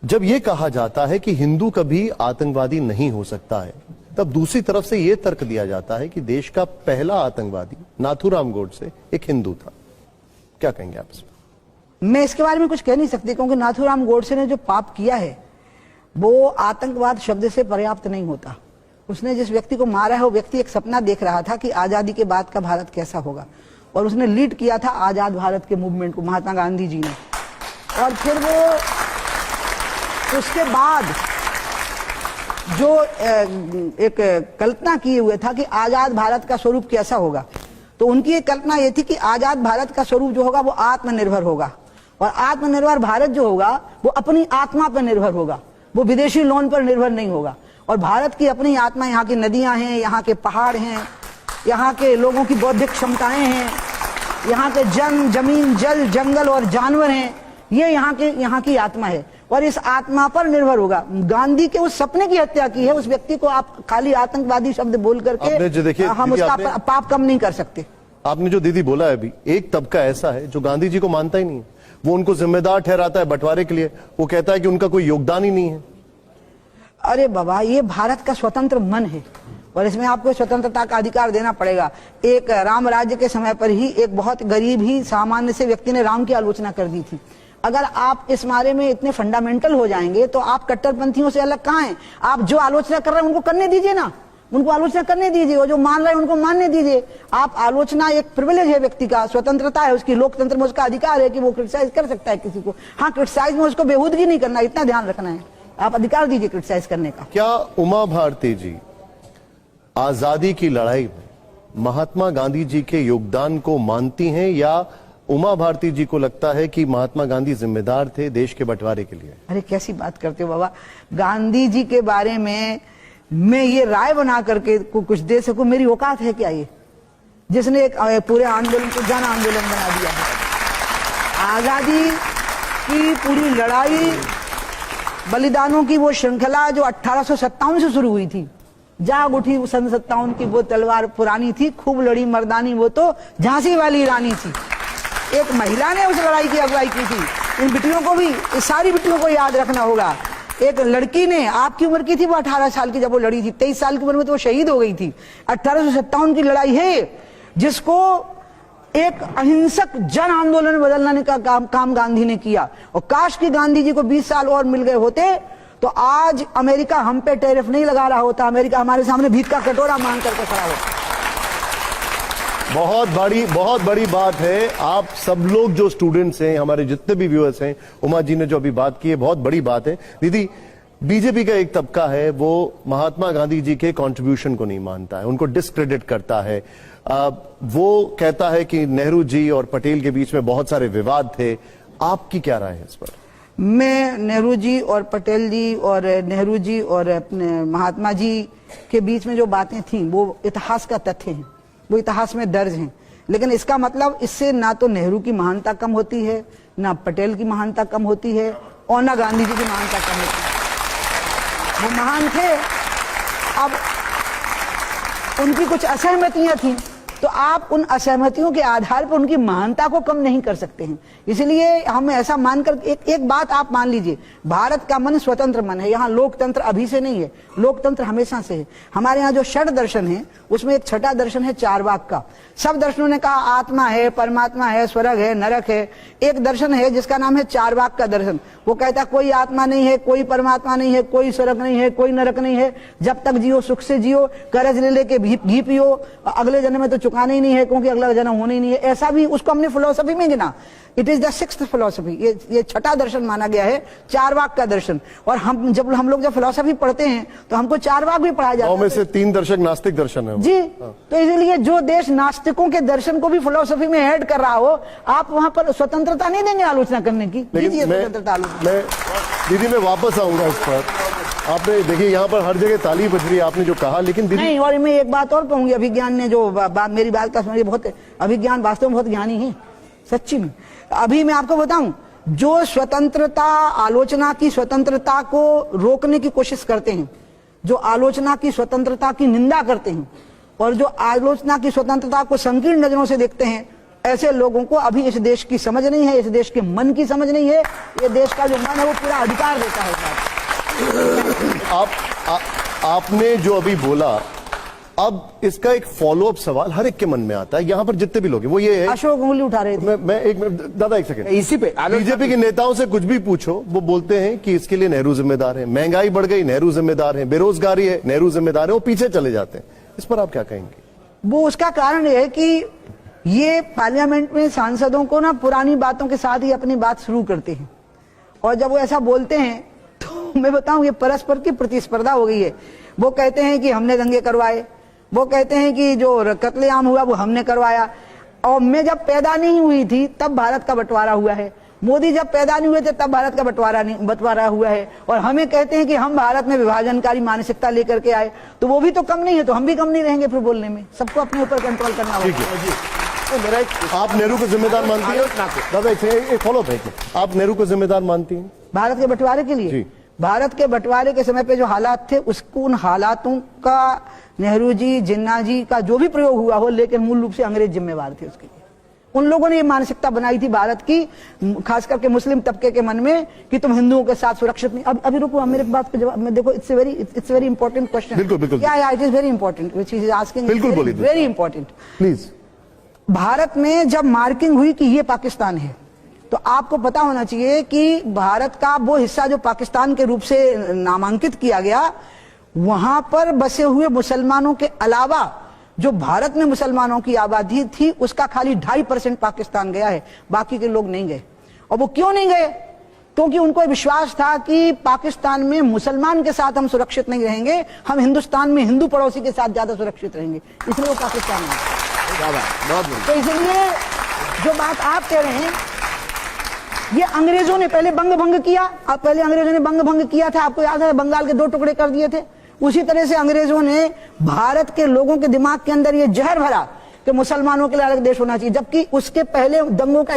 जब यह कहा जाता है कि हिंदू कभी आतंकवादी नहीं हो सकता है, तब दूसरी तरफ से यह तर्क दिया जाता है कि देश का पहला आतंकवादी नाथूराम गोडसे एक हिंदू था। क्या कहेंगे आप इसमें? मैं इसके बारे में कुछ कह नहीं सकती, क्योंकि नाथूराम गोडसे ने जो पाप किया है वो आतंकवाद शब्द से पर्याप्त नहीं होता। उसने जिस व्यक्ति को मारा है वो व्यक्ति एक सपना देख रहा था कि आजादी के बाद का भारत कैसा होगा, और उसने लीड किया था आजाद भारत के मूवमेंट को, महात्मा गांधी जी ने। और फिर वो उसके बाद जो एक कल्पना किए हुए था कि आजाद भारत का स्वरूप कैसा होगा, तो उनकी एक कल्पना ये थी कि आजाद भारत का स्वरूप जो होगा वो आत्मनिर्भर होगा, और आत्मनिर्भर भारत जो होगा वो अपनी आत्मा पर निर्भर होगा, वो विदेशी लोन पर निर्भर नहीं होगा। और भारत की अपनी आत्मा, यहाँ की नदियां हैं, यहाँ के पहाड़ हैं, यहाँ के लोगों की बौद्धिक क्षमताएं हैं, यहाँ के जमीन, जल, जंगल और जानवर हैं, ये यहाँ की आत्मा है, और इस आत्मा पर निर्भर होगा। गांधी के उस सपने की हत्या की है उस व्यक्ति को आप खाली आतंकवादी शब्द बोल करके हम उसका पाप कम नहीं कर सकते। आपने जो दीदी बोला है अभी, एक तबका ऐसा है जो गांधी जी को मानता ही नहीं है, वो उनको जिम्मेदार ठहराता है बंटवारे के लिए, वो कहता है कि उनका कोई योगदान ही नहीं है। अरे बाबा, ये भारत का स्वतंत्र मन है और इसमें आपको स्वतंत्रता का अधिकार देना पड़ेगा। एक राम राज्य के समय पर ही एक बहुत गरीब ही सामान्य से व्यक्ति ने राम की आलोचना कर दी थी। अगर आप इस बारे में इतने फंडामेंटल हो जाएंगे तो आप कट्टरपंथियों से अलग कहाँ हैं? आप जो आलोचना कर रहे हैं उनको करने दीजिए ना, उनको आलोचना करने दीजिए, और जो मान रहे हैं उनको मानने दीजिए। आप आलोचना एक प्रिविलेज है व्यक्ति का, स्वतंत्रता है उसकी, लोकतंत्र में उसका अधिकार है कि वो क्रिटिसाइज कर सकता है किसी को। हाँ, क्रिटिसाइज में उसको बेहूदगी नहीं करना, इतना ध्यान रखना है। आप अधिकार दीजिए क्रिटिसाइज करने का। क्या उमा भारती जी आजादी की लड़ाई में महात्मा गांधी जी के योगदान को मानती हैं, या उमा भारती जी को लगता है कि महात्मा गांधी जिम्मेदार थे देश के बंटवारे के लिए? अरे कैसी बात करते हो बाबा, गांधी जी के बारे में मैं ये राय बना करके कुछ दे सकूं, मेरी औकात है क्या ये, जिसने एक पूरे आंदोलन को जन आंदोलन बना दिया है। आजादी की पूरी लड़ाई, बलिदानों की वो श्रृंखला जो 1857 से शुरू हुई थी, जाग उठी सन 57 की वो तलवार पुरानी थी, खूब लड़ी मर्दानी वो तो झांसी वाली रानी थी। एक महिला ने उस लड़ाई की अगुवाई की थी। इन बिटियों को भी, इस सारी बिटियों को याद रखना होगा। एक लड़की ने, आपकी उम्र की थी वो 18 साल की जब वो लड़ी थी, 23 साल की उम्र में तो वो शहीद हो गई थी। 1857 की लड़ाई है जिसको एक अहिंसक जन आंदोलन बदलने का काम गांधी ने किया। और काश की गांधी जी को 20 साल और मिल गए होते तो आज अमेरिका हम पे टैरिफ नहीं लगा रहा होता, अमेरिका हमारे सामने भीख का कटोरा मांग करके खड़ा होता। बहुत बड़ी बात है। आप सब लोग जो स्टूडेंट्स हैं, हमारे जितने भी व्यूअर्स हैं, उमा जी ने जो अभी बात की है बहुत बड़ी बात है। दीदी, बीजेपी का एक तबका है वो महात्मा गांधी जी के कंट्रीब्यूशन को नहीं मानता है, उनको डिस्क्रेडिट करता है। वो कहता है कि नेहरू जी और पटेल के बीच में बहुत सारे विवाद थे। आपकी क्या राय है इस पर? मैं नेहरू जी और पटेल जी और नेहरू जी और अपने महात्मा जी के बीच में जो बातें थी वो इतिहास का तथ्य है, वो इतिहास में दर्ज हैं। लेकिन इसका मतलब इससे ना तो नेहरू की महानता कम होती है, ना पटेल की महानता कम होती है, और ना गांधी जी की महानता कम होती है। वो महान थे, अब उनकी कुछ असहमतियां थी, तो आप उन असहमतियों के आधार पर उनकी महानता को कम नहीं कर सकते हैं। इसलिए हम ऐसा मानकर एक बात आप मान लीजिए, भारत का मन स्वतंत्र मन है, यहाँ लोकतंत्र अभी से नहीं है, लोकतंत्र हमेशा से है। हमारे यहाँ जो षड दर्शन है उसमें एक छठा दर्शन है चारवाक का। सब दर्शनों ने कहा आत्मा है, परमात्मा है, स्वर्ग है, नरक है। एक दर्शन है जिसका नाम है चारवाक का दर्शन। वो कहता कोई आत्मा नहीं है, कोई परमात्मा नहीं है, कोई स्वर्ग नहीं है, कोई नरक नहीं है, जब तक जियो सुख से जियो, कर्ज ले लेके घी पियो, अगले जन्म में तो चुकाना ही नहीं है क्योंकि अगला जन्म होना ही नहीं है। ऐसा भी उसको हमने फिलोसफी में गिना। It is the sixth philosophy, ये छठा दर्शन माना गया है, चारवाक का दर्शन। और हम जब फिलोसफी पढ़ते हैं तो हमको चारवाक भी पढ़ाया जाता है। में से 3 दर्शक नास्तिक दर्शन है जी। तो इसलिए जो देश नास्तिकों के दर्शन को भी फिलोसफी में ऐड कर रहा हो, आप वहां पर स्वतंत्रता नहीं देंगे आलोचना करने की? स्वतंत्रता दीदी मैं वापस आऊंगा इस पर। आपने देखिए यहाँ पर हर जगह ताली बज रही है, आपने जो कहा, लेकिन दीदी नहीं, और मैं एक बात और कहूंगी, अभिज्ञान ने जो मेरी बात का समझिए, बहुत अभिज्ञान वास्तव में बहुत ज्ञानी है, सच्ची में। अभी मैं आपको बताऊं, जो स्वतंत्रता, आलोचना की स्वतंत्रता को रोकने की कोशिश करते हैं, जो आलोचना की स्वतंत्रता की निंदा करते हैं और जो आलोचना की स्वतंत्रता को संकीर्ण नजरों से देखते हैं, ऐसे लोगों को अभी इस देश की समझ नहीं है, इस देश के मन की समझ नहीं है। ये देश का जो मन है वो पूरा अधिकार देता है साहब। आपने जो अभी बोला, अब इसका एक फॉलोअप सवाल हर एक के मन में आता है, यहां पर जितने भी लोग हैं, वो ये है। अशोक उंगली उठा रहे थे। मैं एक मिनट दादा, एक सेकंड। इसी पे बीजेपी के नेताओं से कुछ भी पूछो, वो बोलते हैं कि इसके लिए नेहरू जिम्मेदार है, महंगाई बढ़ गई नेहरू जिम्मेदार है, बेरोजगारी है नेहरू जिम्मेदार है, वो पीछे चले जाते हैं। इस पर आप क्या कहेंगे? वो उसका कारण ये है कि ये पार्लियामेंट में सांसदों को ना पुरानी बातों के साथ ही अपनी बात शुरू करते हैं, और जब वो ऐसा बोलते हैं तो मैं बताऊं, ये परस्पर की प्रतिस्पर्धा हो गई है। वो कहते हैं कि हमने दंगे करवाए, वो कहते हैं कि जो कत्लेआम हुआ वो हमने करवाया, और मैं जब पैदा नहीं हुई थी तब भारत का बंटवारा हुआ है, मोदी जब पैदा नहीं हुए थे तब भारत का बंटवारा हुआ है, और हमें कहते हैं कि हम भारत में विभाजनकारी मानसिकता लेकर के आए। तो वो भी तो कम नहीं है, तो हम भी कम नहीं रहेंगे फिर बोलने में। सबको अपने ऊपर कंट्रोल करना होगा। आप नेहरू को जिम्मेदार मानती हैं? दादा एक फॉलोअप है, आप नेहरू को जिम्मेदार मानती हैं भारत के बंटवारे के लिए? भारत के बंटवारे के समय पे जो हालात थे, उसको उन हालातों का नेहरू जी, जिन्ना जी का जो भी प्रयोग हुआ हो, लेकिन मूल रूप से अंग्रेज जिम्मेवार थे उसके लिए। उन लोगों ने ये मानसिकता बनाई थी भारत की, खास करके मुस्लिम तबके के मन में, कि तुम हिंदुओं के साथ सुरक्षित नहीं। अभी रुको, मेरे बात का जवाब मैं देखो, इट्स वेरी इंपॉर्टेंट क्वेश्चन। बिल्कुल बिल्कुल, क्या it is very important which is asking, बिल्कुल बोलिए, वेरी इंपॉर्टेंट प्लीज। भारत में जब मार्किंग हुई कि ये पाकिस्तान है, तो आपको पता होना चाहिए कि भारत का वो हिस्सा जो पाकिस्तान के रूप से नामांकित किया गया, वहां पर बसे हुए मुसलमानों के अलावा जो भारत में मुसलमानों की आबादी थी, उसका खाली 2.5% पाकिस्तान गया है, बाकी के लोग नहीं गए। और वो क्यों नहीं गए? क्योंकि उनको विश्वास था कि पाकिस्तान में मुसलमान के साथ हम सुरक्षित नहीं रहेंगे, हम हिंदुस्तान में हिंदू पड़ोसी के साथ ज्यादा सुरक्षित रहेंगे, इसलिए वो पाकिस्तान में। तो इसलिए जो बात आप कह रहे हैं, ये अंग्रेजों ने पहले बंग किया। अब पहले अंग्रेजों ने बंग किया था, आपको याद है, बंगाल के 2 टुकड़े कर दिए थे। उसी तरह से अंग्रेजों ने भारत के लोगों के दिमाग के अंदर ये जहर भरा कि मुसलमानों के लिए अलग देश होना चाहिए, जबकि उसके पहले दंगों का